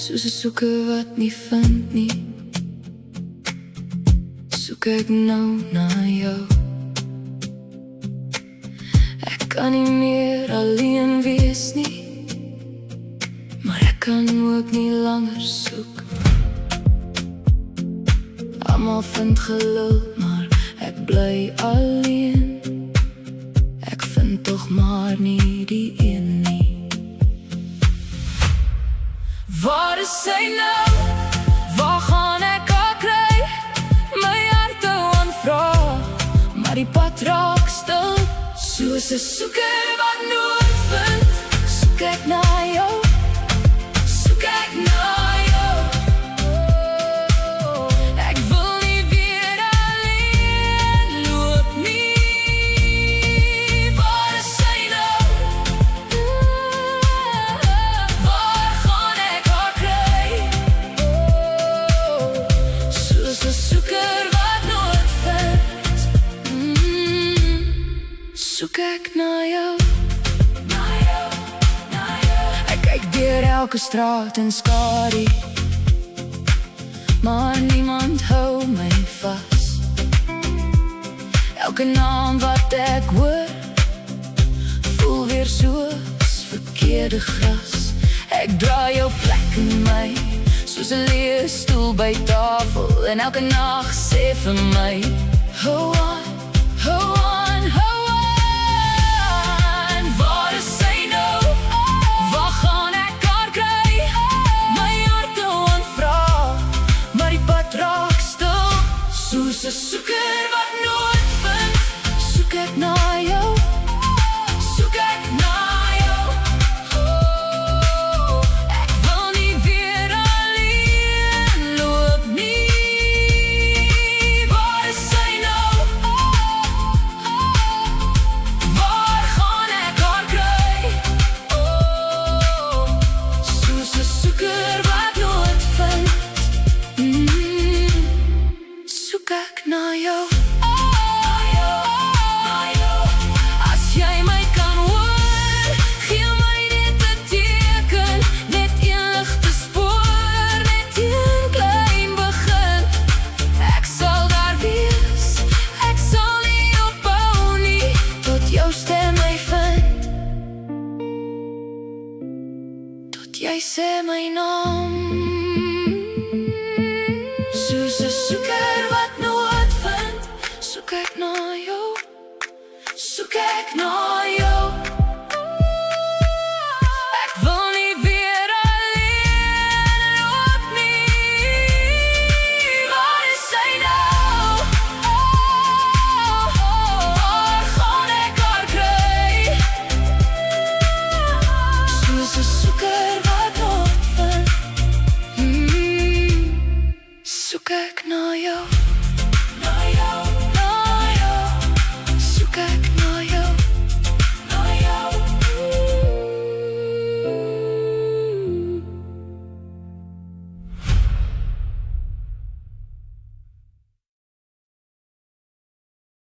Soos 'n soeker wat nie vind nie, soek ek nou na jou. Ek kan nie meer alleen wees nie, maar ek kan ook nie langer soek. Almal vind gelul, maar ek bly alleen. Ek vind tog maar nie die een nie. Waar is sy nou? Waar gaan ek haar kry? My hart hou aan vra, maar die pad raak stil. Soos 'n soeker wat nooit vind, soek ek na jou, soek ek na jou. Ek wil nie weer alleen loop nie. Waar is sy nou? Waar gaan ek haar kry? Soos 'n soeker wat nooit vind, soek ek na jou. Ek kyk deur elke straat en skadu, maar niemand hou my vas. Elke naam wat ek hoor, voel weer soos verkeerde gras. Ek dra jou plek in my, soos 'n leë stoel by tafel, en elke nag sê vir my, hou aan, hou aan, hou aan. Waar is sy nou? Waar gaan ek haar kry? My hart hou aan vra, maar die pad raak stil. Soos 'n soeker